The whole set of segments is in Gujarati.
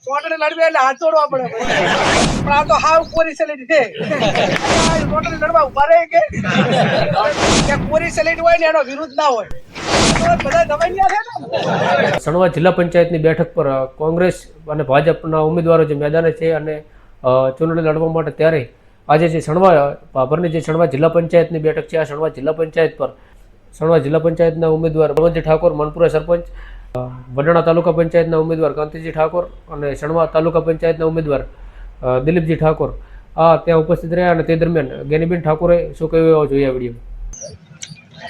ચોટણી લડવી એટલે હાથ જોડવા પડે પણ આ તો હાવ કોરી સેલેટી છે ચોટણી લડવા ઉભા રહે કે કોરી સેલેટી હોય ને એનો વિરુદ્ધ ના હોય બધા દબાઈ છે ને। સણવા જિલ્લા પંચાયતની બેઠક પર કોંગ્રેસ અને ભાજપના ઉમેદવારો જે મેદાને છે અને ચૂંટણી લડવા માટે ત્યારે આજે જે સણવા ભાભરની જે સણવા જિલ્લા પંચાયતની બેઠક છે આ સણવા જિલ્લા પંચાયત પર સણવા જિલ્લા પંચાયતના ઉમેદવાર બળવંતજી ઠાકોર, મનપુરા સરપંચ, વડાણા તાલુકા પંચાયતના ઉમેદવાર કાંતિજી ઠાકોર અને સણવા તાલુકા પંચાયતના ઉમેદવાર દિલીપજી ઠાકોર આ ત્યાં ઉપસ્થિત રહ્યા અને તે દરમિયાન જ્ઞાનીબેન ઠાકોરે શું કહ્યું એવો જોઈએ આ વિડીયો।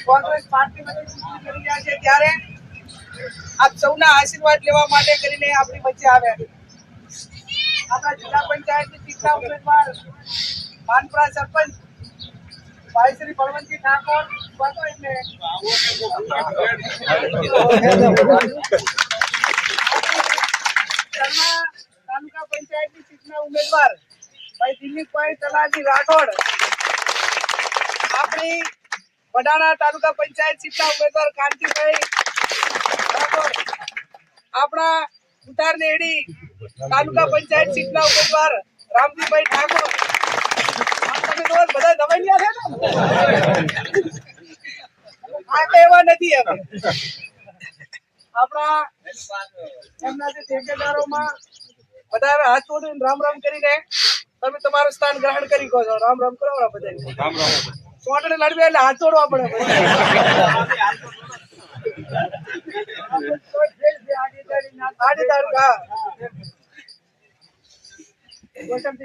કોંગ્રેસ પાર્ટીમાંથી ચૂંટણી લડી રહ્યા છે ત્યારે આપ સૌના આશીર્વાદ લેવા માટે કરીને આપણી વચ્ચે આવ્યા છે। આપણા જિલ્લા પંચાયતની સીટના ઉમેદવાર માનપુરા સરપંચ ભાઈ શ્રી બળવંતજી ઠાકોર તાલુકા પંચાયતની સીટના ઉમેદવાર ભાઈ દિલીપભાઈ તલાજી રાઠોડ, આપણી વડાણા તાલુકા પંચાયત સીટના ઉમેદવાર કાંતિભાઈ ઠાકોર, આપણા ઉતારનેડી તાલુકા પંચાયત સીટના ઉમેદવાર રામજીભાઈ ઠાકોર। તમે રોજ બધા દબાઈ છે ને આ એવા નથી હવે આપણા એમના જે ઠેકેદારોમાં બધા હવે હાથ જોડીને રામ રામ કરીને તમે તમારું સ્થાન ગ્રહણ કરી કહો છો। રામ રામ કરો બધા ચોટણી લડવી એટલે હાથ જોડવા પડે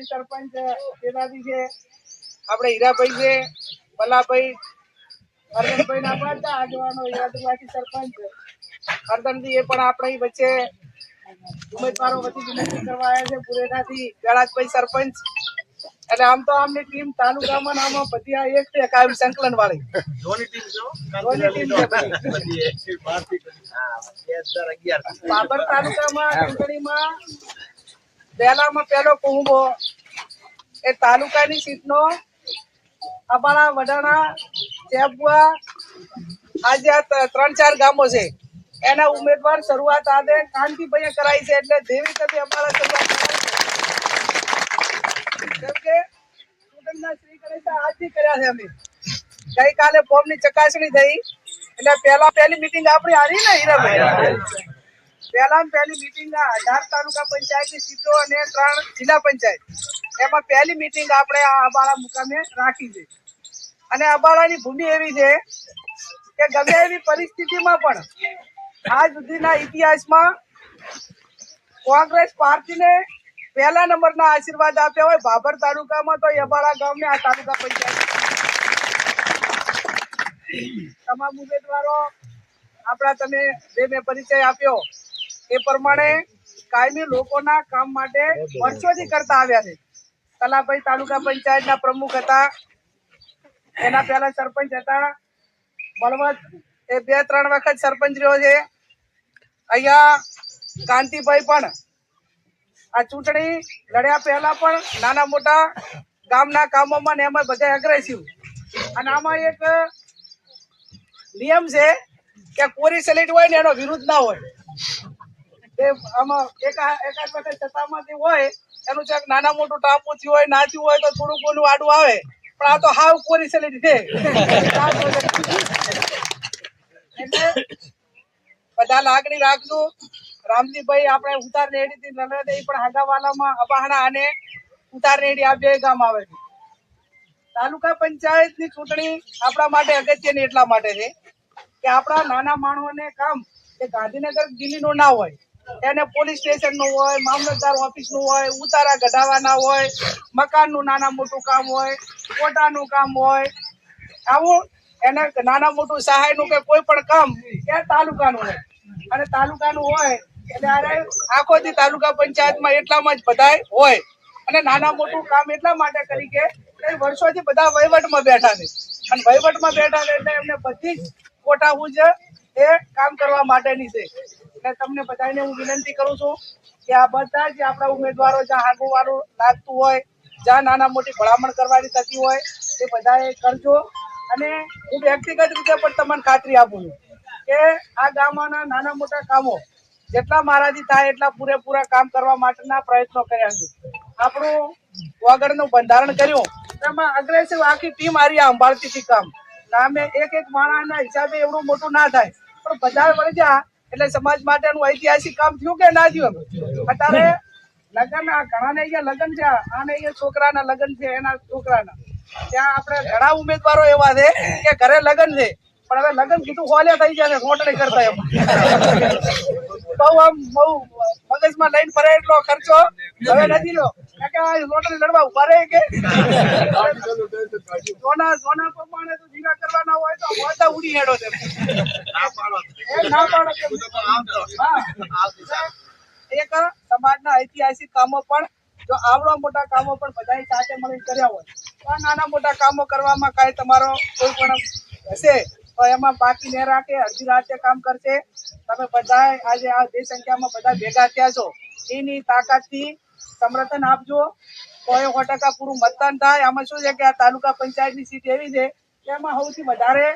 સરપંચ કેદાજી છે, આપણે હીરાભાઈ છે, ભલાભાઈ, હરદનભાઈ ના બધા આગેવાનો આદિવાસી સરપંચ હરદનજી એ પણ આપણી વચ્ચે ઉમેદવારો વચ્ચે વિનંતી કરવા આવ્યા છે। પુરેનાથી ગળાજભાઈ સરપંચ એટલે આમ તો આમની ટીમ તાલુકામાં નામાં બધી આ એક છે કાયમ સંકલન વાળી બાબર તાલુકામાં ચૂંટણીમાં પહેલામાં પહેલો કુંભો એ તાલુકાની સીટનો અમારા વડાણા ચેપુઆ આજે 3-4 ગામો છે એના ઉમેદવાર શરૂઆત આજે કાંતિભાઈએ કરાઈ છે એટલે દેવી કદી અમારા શરૂઆત કેમ કે ચૂંટણીના શ્રી ગણેશ આજથી કર્યા છે અમે ગઈકાલે ફોર્મની ચકાસણી થઈ એટલે પહેલી મીટિંગ આપણી હારી ને હીરાભાઈ પહેલી મીટિંગ 18 તાલુકા પંચાયતની સીટો અને 3 જિલ્લા પંચાયત એમાં પહેલી મીટિંગ આપણે આ અબાળા મુકામે રાખી છે અને અબાળાની ભૂમિ એવી છે કે ગમે એવી પરિસ્થિતિમાં પણ આજ સુધીના ઇતિહાસમાં કોંગ્રેસ પાર્ટીને પહેલા નંબરના આશીર્વાદ આપ્યા હોય ભાભર તાલુકામાં તો અબાળા ગામને આ તાલુકા પંચાયત તમામ ઉમેદવારો આપણા તમે જે મેં પરિચય આપ્યો એ પ્રમાણે કાયમી લોકોના કામ માટે વર્ષોથી કરતા આવ્યા છે। તલાભાઈ તાલુકા પંચાયતના પ્રમુખ હતા, એના પહેલા સરપંચ હતા, બળવંત એ 2-3 વખત સરપંચ રહ્યો છે। અહીંયા કાંતિભાઈ પણ આ ચૂંટણી લડ્યા પહેલા પણ નાના મોટા ગામના કામોમાં ને એમાં બધા અગ્રેસિવ અને આમાં એક નિયમ છે કે કોરી સેલેટી હોય ને એનો વિરુદ્ધ ના હોય આમાં એકાદ વખત સત્તામાંથી હોય એનું છે નાના મોટું ટાપુ થયું હોય ના થયું હોય તો થોડું કોનું આડું આવે પણ આ તો હાવ કોરી સેલેટી છે એટલે બધા લાગણી રાખજો। રામજીભાઈ આપણે ઉતારનેડી થી લડે એ પણ હાગાવાલામાં અબાહણા અને ઉતારનેડી આ 2 ગામ આવે છે। તાલુકા પંચાયતની ચૂંટણી આપણા માટે અગત્યની એટલા માટે છે કે આપણા નાના માણસોને કામ એ ગાંધીનગર દિલ્હીનું ના હોય, એને પોલીસ સ્ટેશનનું હોય, મામલતદાર ઓફિસનું હોય, ઉતારા કઢાવવાના હોય, મકાનનું નાના મોટું કામ હોય, કોટાનું કામ હોય, આવું એને નાના મોટું સહાયનું કે કોઈ પણ કામ એ તાલુકાનું હોય અને તાલુકાનું હોય એટલે આખોથી તાલુકા પંચાયતમાં એટલામાં જ બધાય હોય અને નાના મોટું કામ એટલા માટે કરી કે વર્ષોથી બધા વહીવટમાં બેઠા છે અને વહીવટમાં બેઠા છે એટલે એમને બધી જ કોટાવું જ એ કામ કરવા માટેની છે। એટલે તમને બધાને હું વિનંતી કરું છું કે આ બધા જ આપણા ઉમેદવારો જ્યાં આગું વાળું લાગતું હોય, જ્યાં નાના મોટી ભલામણ કરવાની થતી હોય એ બધાએ કરજો અને હું વ્યક્તિગત રીતે પણ તમને ખાતરી આપું છું કે આ ગામના નાના મોટા કામો જેટલા મારાથી થાય એટલા પૂરેપૂરા કામ કરવા માટેના પ્રયત્નો કર્યા છે. આપણું વગરનું બંધારણ કર્યું એમાં અગ્રેસિવ આખી ટીમ આરી સંભાળતી હતી કામ. નામે એક માણસના હિસાબે એવડું મોટું ના થાય, પણ બધા વળી ગયા એટલે સમાજ માટેનું ઐતિહાસિક કામ થયું કે ના થયું? અત્યારે લગ્ન ઘણા ને અહીંયા લગ્ન છે, આને અહીંયા છોકરાના લગ્ન છે, એના છોકરાના ત્યાં આપણે ઘણા ઉમેદવારો એવા છે કે ઘરે લગ્ન છે પણ હવે લગ્ન કીધું હોલે થઈ જાય ને રોટણી કરતા એમ બહુ મગજમાં લઈને ફરે એટલો ખર્ચો હવે નથી લો કે રોટણી લડવા ઉભા રહે કે સોના પ્રમાણે તો જીરા કરવાના હોય તો મોટા ઉડી હેડો છે ના પાડો એક સમાજના ઐતિહાસિક કામો પણ જો આવડા મોટા કામો પણ બધા સાથે મળીને કર્યા હોય તો નાના મોટા કામો કરવામાં કાંઈ તમારો કોઈ પણ હશે તો એમાં બાકી ન રાખે, અડધી રાતે કામ કરશે. તમે બધા આજે આ બે સંખ્યામાં બધા ભેગા થયા છો એની તાકાતથી સમર્થન આપજો. 100% પૂરું મતદાન થાય. આમાં શું છે કે આ તાલુકા પંચાયતની સીટ એવી છે કે એમાં સૌથી વધારે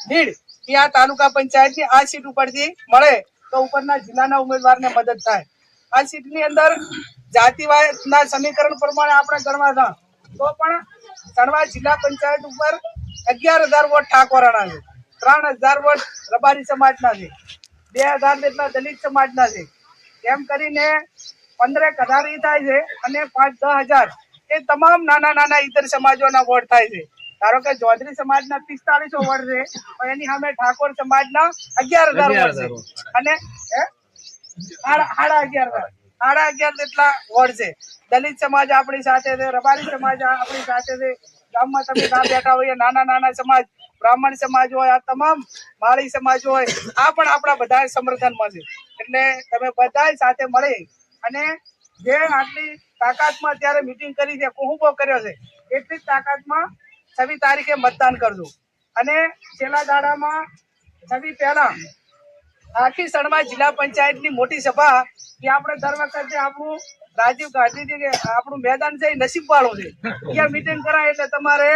લીડ એ આ તાલુકા પંચાયતની આ સીટ ઉપરથી મળે તો ઉપરના જિલ્લાના ઉમેદવારને મદદ થાય. આ સીટની અંદર જાતિવાદના સમીકરણ પ્રમાણે આપણે ગણવા હતા તો પણ સણવા જિલ્લા પંચાયત ઉપર 11,000 વોટ ઠાકોરાના છે, 3,000 વોટ રબારી સમાજના છે, 2,000 જેટલા દલિત સમાજના છે. એમ કરીને 15,000 થાય છે અને 5-10,000 એ તમામ નાના નાના ઇતર સમાજોના વોટ થાય છે. ધારો કે ચૌધરી સમાજના 4500 વોટ છે તો એની સામે ઠાકોર સમાજના 11,000 વોટ છે અને 11,500 જેટલા વોટ છે. દલિત સમાજ આપણી સાથે છે, રબારી સમાજ આપણી સાથે છે. ગામમાં તમે ના બેઠા હોય નાના નાના સમાજ, બ્રાહ્મણ સમાજ હોય, આ તમામ માળી સમાજ હોય, આ પણ આપણા બધા સમર્થનમાં છે. એટલે તમે બધા સાથે મળી અને જે આટલી તાકાતમાં અત્યારે મિટિંગ કરી છે, કુહુબો કર્યો છે, એટલી જ તાકાતમાં 26 તારીખે મતદાન કરજો. અને છેલ્લા દાડામાં 26 પહેલા આખી સણવા જિલ્લા પંચાયતની મોટી સભા એ આપણે દર વખતે આપણું રાજીવ ગાંધી જે આપણું મેદાન છે એ નસીબ વાળું છે, ત્યાં મિટિંગ કરાય એટલે તમારે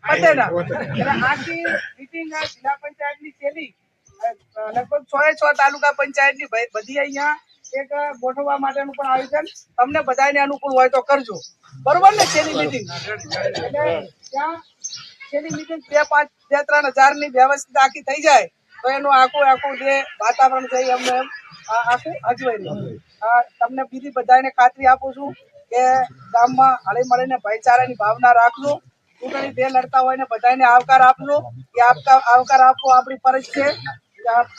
પતે ના. એટલે આખી મિટિંગ જિલ્લા પંચાયતની છેલ્લી લગભગ 6 તાલુકા પંચાયતની બધી અહીંયા એક ગોઠવવા માટેનું પણ આયોજન તમને બધાને અનુકૂળ હોય તો કરજો, બરોબર ને? છેલ્લી મિટિંગ એટલે ત્યાં છેલ્લી મિટિંગ 2-3 હજારની વ્યવસ્થિત આખી થઈ જાય તો એનું આખું જે વાતાવરણ છે એમને આખું હજવાઈ રહ્યું. તમને બીજી બધાને ખાતરી આપું છું કે ગામમાં હળી મળીને ભાઈચારાની ભાવના રાખજો. ચૂંટણી જે લડતા હોય ને બધાને આવકાર આપજો. એ આવકાર આપવો આપણી ફરજ છે.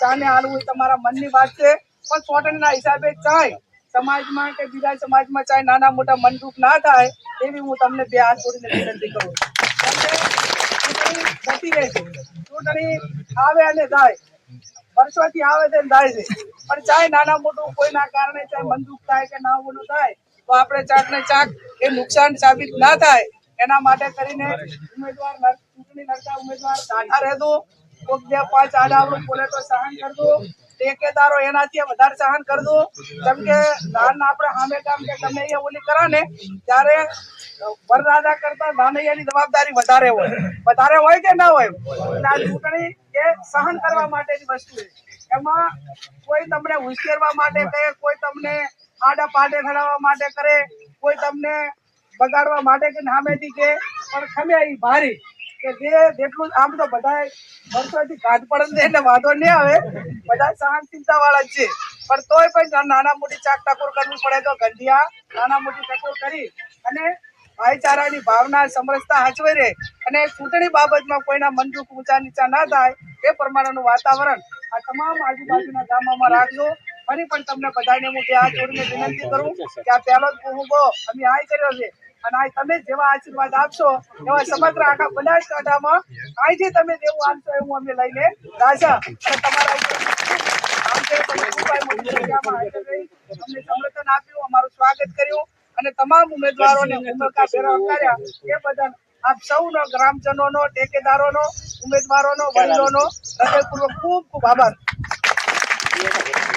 ચાને હાલવું એ તમારા મનની વાત છે, પણ ચૂંટણીના હિસાબે ચાય સમાજમાં કે બીજા સમાજમાં ચાય નાના મોટા મનદુખ ના થાય એવી હું તમને 2 હાથ જોડીને વિનંતી કરું. જતી રહે છે, ચૂંટણી આવે અને જાય, વર્ષોથી આવે છે જાય છે, પણ ચાહે નાના મોટું કોઈના કારણે ચાહે મનદુખ થાય કે ના બોલું થાય તો આપણે ચાક ને ચાક એ નુકસાન સાબિત ના થાય એના માટે કરીને ઉમેદવાર ચૂંટણી લડતા ઉમેદવાર સાચા રહેજો. કોક 2-5 આડાવડું બોલે તો સહન કરજો. ટેકેદારો એનાથી વધારે સહન કરજો. કેમ કે નાના આપણે સામે કામ કે તમે અહીંયા ઓલી કરા ને ત્યારે વરરાજા કરતા નાનૈયાની જવાબદારી વધારે હોય કે ના હોય? એટલે આ ચૂંટણી એ સહન કરવા માટેની વસ્તુ છે. એમાં કોઈ તમને ઉશ્કેરવા માટે કહે, કોઈ તમને આડા પાડે ખડાવવા માટે કરે, કોઈ તમને બગાડવા માટે કે સામેથી કે પણ ખમે એ ભારી કે જેટલું આમ તો બધા વર્ષોથી ઘાટ પડે એટલે વાંધો નહીં આવે, બધા સહનશીલતા વાળા જ છે, પણ તોય પણ નાના મોટી ચાક ટકોર કરવી પડે તો ગંધિયા નાના મોટી ટકોર કરી અને ભાઈચારાની ભાવના સમરસતા હચવાઈ રહે અને ચૂંટણી બાબતમાં કોઈના મન દુઃખ ઊંચા નીચા ના થાય એ પ્રમાણેનું વાતાવરણ આ તમામ આજુબાજુના ગામોમાં રાખજો. ફરી પણ તમને બધાને હું 2 હાથ જોડીને વિનંતી કરું કે આ પહેલો જ કુહુબો અમે આય કર્યો છે અને આ તમે જેવા આશીર્વાદ આપશો એવા સમગ્ર આખા બનાસકાંઠામાં અહીંથી તમે જેવું આપશો એવું અમે લઈને રાજા અને તમારા ઉપર આમ છે તમે મોટી સંખ્યામાં હાજર રહી અમને સમર્થન આપ્યું, અમારું સ્વાગત કર્યું અને તમામ ઉમેદવારોને ઉમળકા ભેરા કર્યા એ બદલ આપ સૌનો, ગ્રામજનોનો, ટેકેદારોનો, ઉમેદવારોનો, વડીલોનો હૃદયપૂર્વક ખૂબ ખૂબ આભાર.